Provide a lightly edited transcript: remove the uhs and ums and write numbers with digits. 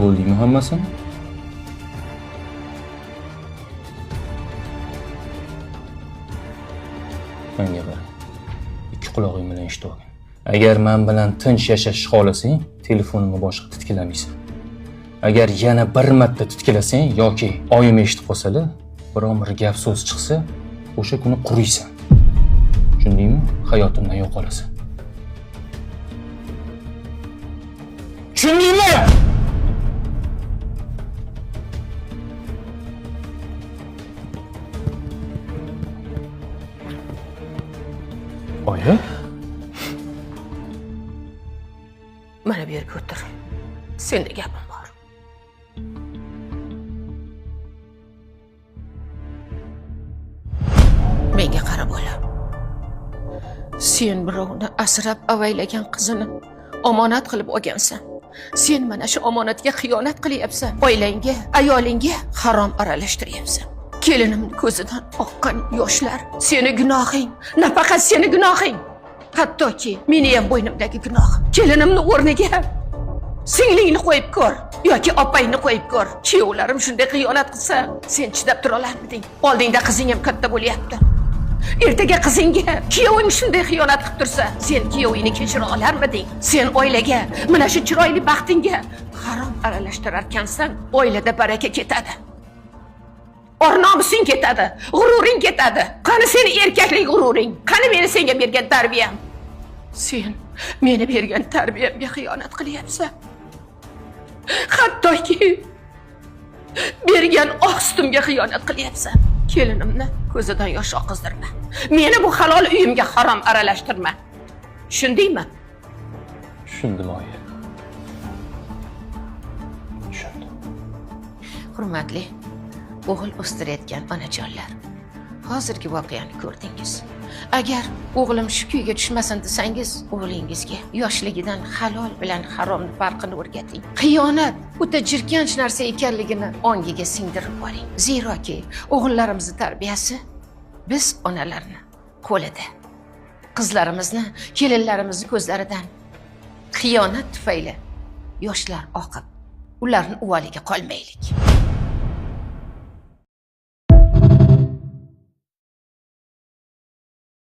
bo'ldingmi hammasini? Menga qara. Ikki quloqing bilan eshitib olgin. Agar men bilan tinch yashashni xohlasang, telefonimga boshqa titkilamaysan. Agar yana bir marta titkilasang yoki oyim eshitib qolsa-da, biron bir gap so'z chiqsa, o'sha kuni quriysan. Tushundingmi? Hayotimdan yo'qolasan. Tushundingmi? Oyi? Mana bu yerga o'tir. Senda gapim bor. Menga qara bola. Sen birovni asrab avaylagan qizini omonat qilib olgansan. Sen mana shu omonatga xiyonat qilyapsan. Oilangga, ayolingga harom aralashtiryapsan. Kelinimning ko'zidan oqqan yoshlar seni gunohing, nafaqat seni gunohing. Hattoki meni ham bo'ynimdagi gunoh. Kelinimning o'rniga singlingni qo'yib ko'r yoki opangni qo'yib ko'r. Kuyovlarim shunday xiyonat qilsa, sen chidab tura olarmiding? Oldingda qizing ham katta bo'lyapti. Ertaga qizingga kuyoving shunday xiyonat qilib tursa, sen kuyovingni kechira olarmiding? Sen oilaga, mana shu chiroyli baxtingga harom aralashtirar ekansan, oilada baraka ketadi. Or-nomusing ketadi, g'ururing ketadi. Qani seni erkaklik g'ururing? Qani meni senga bergan tarbiyam? Sen meni bergan tarbiyamga xiyonat qilyapsan. Hattoki bergan oq sutimga xiyonat qilyapsan. Kelinimni ko'zidan yosh oqizdirma. Meni bu halol uyimga harom aralashtirma. Tushundingmi? Tushundim, oyi. Tushundim. Hurmatli o'g'il o'stirayotgan onajonlar, hozirgi voqeani ko'rdingiz. Agar o'g'lim shu kuyga tushmasin desangiz, o'g'lingizga yoshligidan halol bilan haromni farqini o'rgating. Xiyonat o'ta jirkanch narsa ekanligini ongiga singdirib boring. Zeroki o'g'illarimizni tarbiyasi biz onalarni qo'lida. Qizlarimizni, kelinlarimizni ko'zlaridan xiyonat tufayli yoshlar oqib, ularning uvoliga qolmaylik.